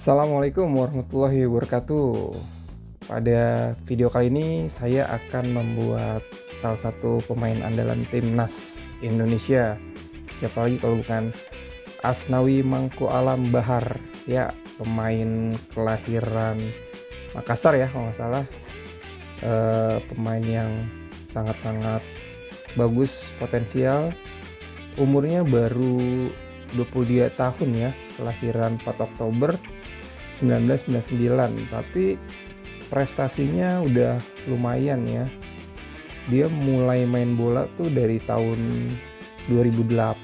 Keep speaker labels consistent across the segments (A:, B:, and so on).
A: Assalamualaikum warahmatullahi wabarakatuh. Pada video kali ini saya akan membuat salah satu pemain andalan timnas Indonesia. Siapa lagi kalau bukan Asnawi Mangku Alam Bahar, ya, pemain kelahiran Makassar ya kalau nggak salah. Pemain yang sangat-sangat bagus, potensial. Umurnya baru 23 tahun ya, kelahiran 4 Oktober 1999, tapi prestasinya udah lumayan ya. Dia mulai main bola tuh dari tahun 2008,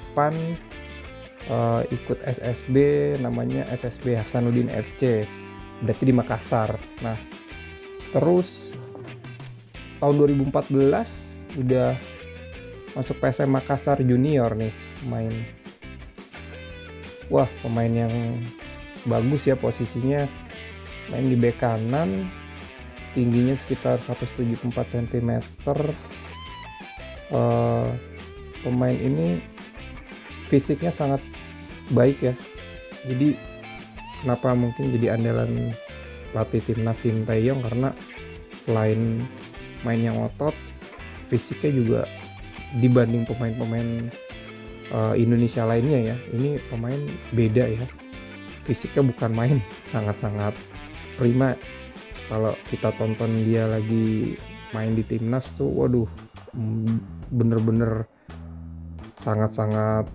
A: ikut SSB, namanya SSB Hasanuddin FC, berarti di Makassar. Nah, terus tahun 2014 udah masuk PSM Makassar Junior nih, pemain yang bagus ya, posisinya main di bek kanan, tingginya sekitar 174 cm. Pemain ini fisiknya sangat baik ya, jadi kenapa mungkin jadi andalan pelatih timnas Sinteyong, karena selain main yang otot, fisiknya juga dibanding pemain-pemain Indonesia lainnya ya, ini pemain beda ya, fisiknya bukan main, sangat-sangat prima. Kalau kita tonton dia lagi main di timnas tuh, waduh, bener-bener sangat-sangat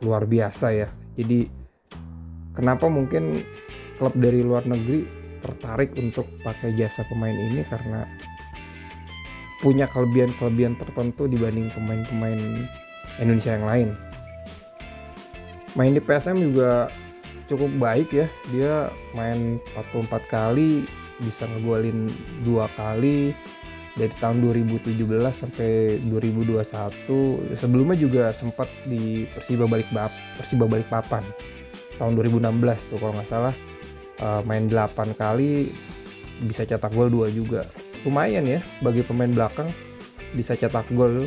A: luar biasa ya. Jadi kenapa mungkin klub dari luar negeri tertarik untuk pakai jasa pemain ini, karena punya kelebihan-kelebihan tertentu dibanding pemain-pemain Indonesia yang lain. Main di PSM juga cukup baik ya, dia main 44 kali, bisa ngegolin 2 kali dari tahun 2017 sampai 2021. Sebelumnya juga sempat di Persiba Balikpapan tahun 2016 tuh kalau nggak salah, main 8 kali, bisa cetak gol 2 juga. Lumayan ya sebagai pemain belakang bisa cetak gol,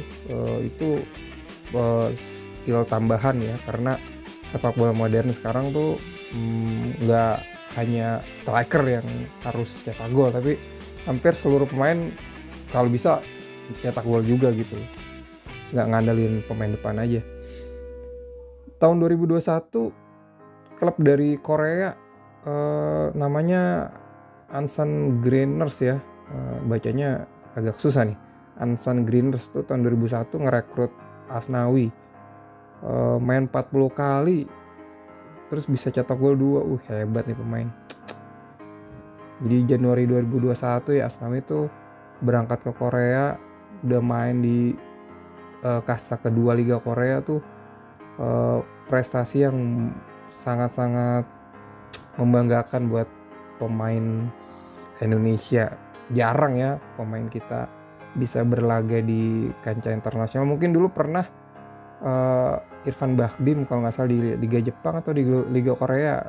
A: itu skill tambahan ya, karena sepak bola modern sekarang tuh nggak hanya striker yang harus cetak gol, tapi hampir seluruh pemain kalau bisa cetak gol juga gitu, nggak ngandelin pemain depan aja. Tahun 2021 klub dari Korea, namanya Ansan Greeners ya, bacanya agak susah nih. Ansan Greeners tuh tahun 2001 ngerekrut Asnawi, main 40 kali terus bisa cetak gol 2. Hebat nih pemain. Jadi Januari 2021 ya, Asnawi tuh berangkat ke Korea, udah main di kasta kedua Liga Korea tuh, prestasi yang sangat-sangat membanggakan buat pemain Indonesia. Jarang ya pemain kita bisa berlaga di kancah internasional. Mungkin dulu pernah Irfan Bahdim kalau nggak salah di Liga Jepang atau di Liga Korea.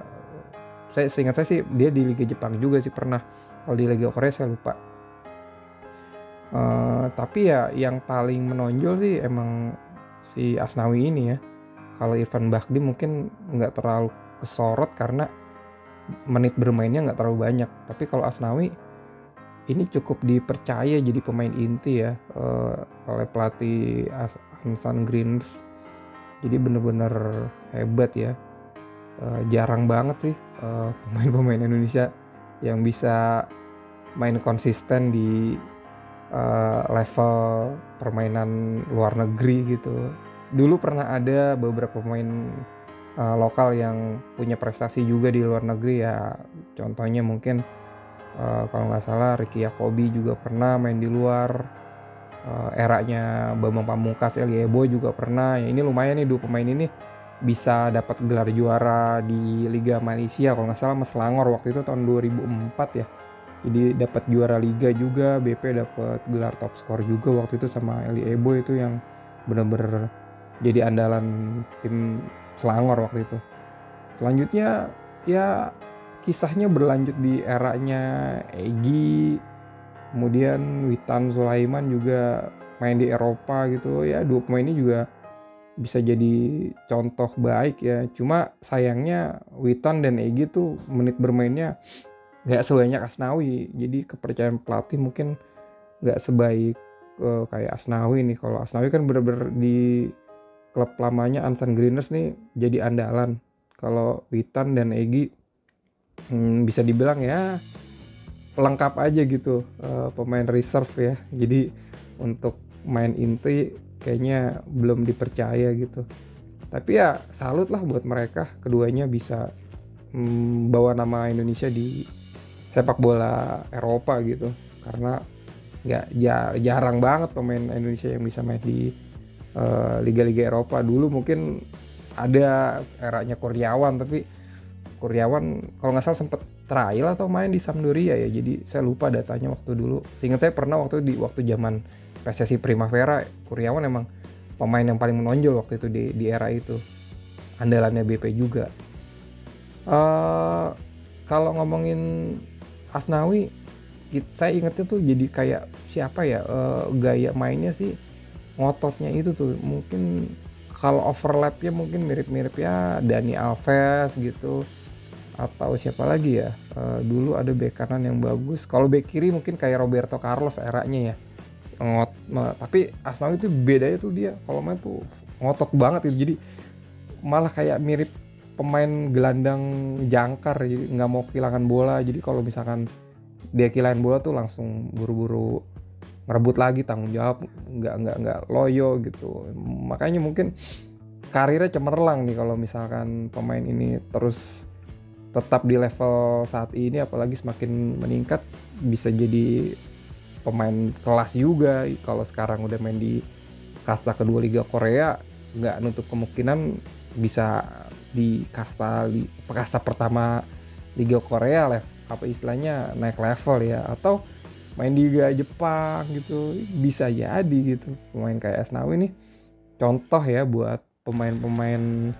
A: Seingat saya sih dia di Liga Jepang juga sih pernah. Kalau di Liga Korea saya lupa. Tapi ya yang paling menonjol sih emang si Asnawi ini ya. Kalau Irfan Bahdim mungkin nggak terlalu kesorot karena menit bermainnya nggak terlalu banyak. Tapi kalau Asnawi ini cukup dipercaya jadi pemain inti ya, oleh pelatih Ansan Greeners. Jadi bener-bener hebat ya. Jarang banget sih pemain-pemain Indonesia yang bisa main konsisten di level permainan luar negeri gitu. Dulu pernah ada beberapa pemain lokal yang punya prestasi juga di luar negeri ya. Contohnya mungkin kalau nggak salah Ricky Yakobi juga pernah main di luar, eranya Bambang Pamungkas, Elie Eboy juga pernah ya. Ini lumayan nih, 2 pemain ini bisa dapat gelar juara di Liga Malaysia kalau nggak salah, sama Selangor waktu itu tahun 2004 ya. Jadi dapat juara liga juga, BP dapat gelar top skor juga waktu itu sama Elie Eboy, itu yang benar-benar jadi andalan tim Selangor waktu itu. Selanjutnya ya kisahnya berlanjut di eranya Egy, kemudian Witan Sulaiman juga main di Eropa gitu ya. 2 pemain ini juga bisa jadi contoh baik ya. Cuma sayangnya Witan dan Egy tuh menit bermainnya nggak sebanyak Asnawi. Jadi kepercayaan pelatih mungkin nggak sebaik kayak Asnawi nih. Kalau Asnawi kan bener-bener di klub lamanya Ansan Greeners nih jadi andalan. Kalau Witan dan Egy bisa dibilang ya pelengkap aja gitu, pemain reserve ya. Jadi untuk main inti kayaknya belum dipercaya gitu. Tapi ya salut lah buat mereka, keduanya bisa bawa nama Indonesia di sepak bola Eropa gitu. Karena jarang banget pemain Indonesia yang bisa main di liga-liga Eropa. Dulu mungkin ada eranya Kurniawan, tapi Kurniawan kalau nggak salah sempet trial atau main di Sampdoria ya. Jadi saya lupa datanya waktu dulu. Seingat saya pernah waktu zaman PSSI Primavera, Kurniawan emang pemain yang paling menonjol waktu itu di era itu. Andalannya BP juga. Kalau ngomongin Asnawi, saya ingetnya tuh jadi kayak siapa ya, gaya mainnya sih ngototnya itu tuh. Mungkin kalau overlapnya mungkin mirip-mirip ya Dani Alves gitu. Atau siapa lagi ya, dulu ada bek kanan yang bagus. Kalau bek kiri mungkin kayak Roberto Carlos eranya ya. Tapi Asnawi itu bedanya tuh dia kalau main tuh ngotot banget itu. Jadi malah kayak mirip pemain gelandang jangkar, jadi nggak mau kehilangan bola. Jadi kalau misalkan dia kehilangan bola tuh langsung buru-buru ngerebut lagi, tanggung jawab, nggak loyo gitu. Makanya mungkin karirnya cemerlang nih kalau misalkan pemain ini terus tetap di level saat ini, apalagi semakin meningkat bisa jadi pemain kelas juga. Kalau sekarang udah main di kasta kedua Liga Korea, nggak nutup kemungkinan bisa di kasta pertama Liga Korea apa istilahnya naik level ya, atau main di Liga Jepang gitu, bisa jadi gitu. Pemain kayak Asnawi nih contoh ya buat pemain-pemain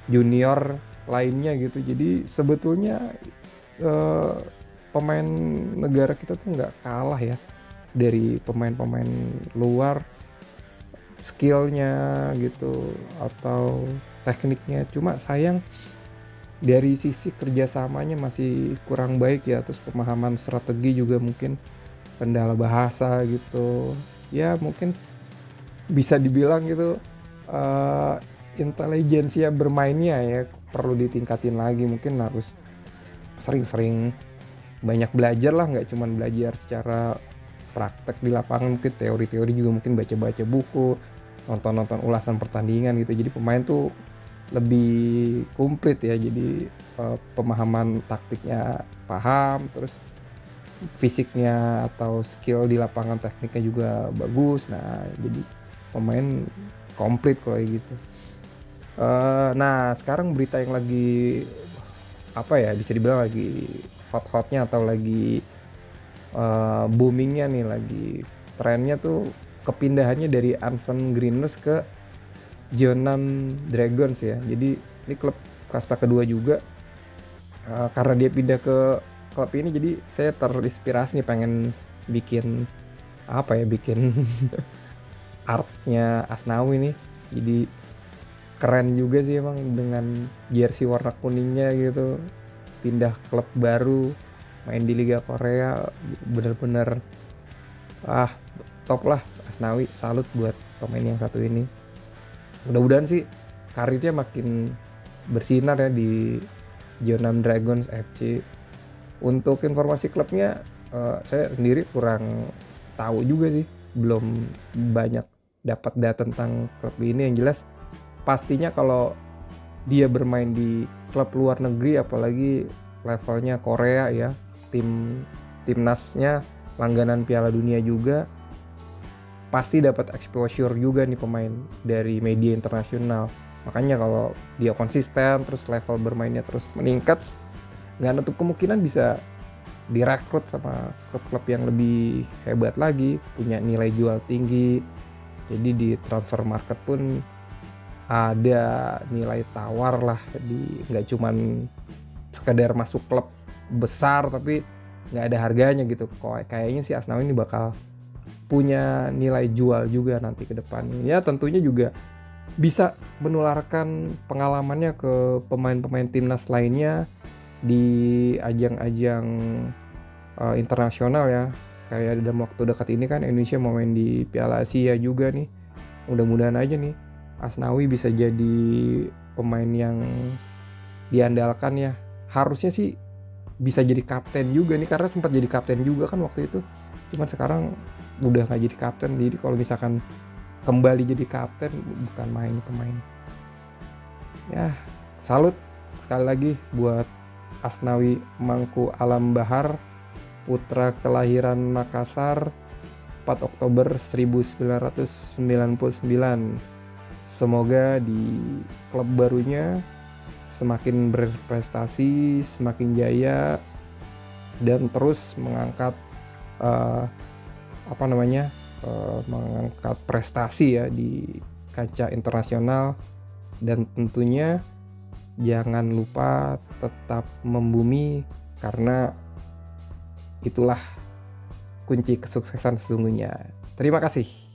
A: junior lainnya gitu. Jadi sebetulnya pemain negara kita tuh nggak kalah ya dari pemain-pemain luar, skillnya gitu atau tekniknya. Cuma sayang dari sisi kerjasamanya masih kurang baik ya. Terus pemahaman strategi juga mungkin kendala bahasa gitu ya. Mungkin bisa dibilang gitu intelijensia bermainnya ya perlu ditingkatin lagi. Mungkin harus sering-sering banyak belajar lah, nggak cuma belajar secara praktek di lapangan, mungkin teori-teori juga, mungkin baca-baca buku, nonton-nonton ulasan pertandingan gitu. Jadi pemain tuh lebih komplit ya. Jadi pemahaman taktiknya paham, terus fisiknya atau skill di lapangan tekniknya juga bagus. Nah jadi pemain komplit kalau gitu. Nah sekarang berita yang lagi apa ya, bisa dibilang lagi hot-hotnya atau lagi boomingnya nih, lagi trennya tuh kepindahannya dari Ansan Greeners ke Jeonnam Dragons ya. Jadi ini klub kasta kedua juga. Karena dia pindah ke klub ini, jadi saya terinspirasi nih pengen bikin apa ya, bikin artnya Asnawi nih. Jadi keren juga sih emang dengan jersey warna kuningnya gitu, pindah klub baru, main di Liga Korea, bener-bener top lah Asnawi. Salut buat pemain yang satu ini. Mudah-mudahan sih karirnya makin bersinar ya di Jeonnam Dragons FC. Untuk informasi klubnya saya sendiri kurang tahu juga sih, belum banyak dapat data tentang klub ini. Yang jelas pastinya kalau dia bermain di klub luar negeri, apalagi levelnya Korea ya, timnasnya langganan Piala Dunia juga, pasti dapat exposure juga nih pemain dari media internasional. Makanya kalau dia konsisten terus level bermainnya terus meningkat, nggak nutup kemungkinan bisa direkrut sama klub-klub yang lebih hebat lagi, punya nilai jual tinggi. Jadi di transfer market pun ada nilai tawar lah, nggak cuman sekedar masuk klub besar tapi nggak ada harganya gitu. Kayaknya si Asnawi ini bakal punya nilai jual juga nanti ke depan. Ya tentunya juga bisa menularkan pengalamannya ke pemain-pemain timnas lainnya di ajang-ajang internasional ya. Kayak dalam waktu dekat ini kan Indonesia mau main di Piala Asia juga nih. Mudah-mudahan aja nih Asnawi bisa jadi pemain yang diandalkan ya. Harusnya sih bisa jadi kapten juga nih, karena sempat jadi kapten juga kan waktu itu. Cuman sekarang udah gak jadi kapten. Jadi kalau misalkan kembali jadi kapten, bukan main pemain. Ya, salut sekali lagi buat Asnawi Mangku Alam Bahar, putra kelahiran Makassar 4 Oktober 1999. Semoga di klub barunya semakin berprestasi, semakin jaya, dan terus mengangkat mengangkat prestasi ya di kancah internasional. Dan tentunya jangan lupa tetap membumi, karena itulah kunci kesuksesan sesungguhnya. Terima kasih.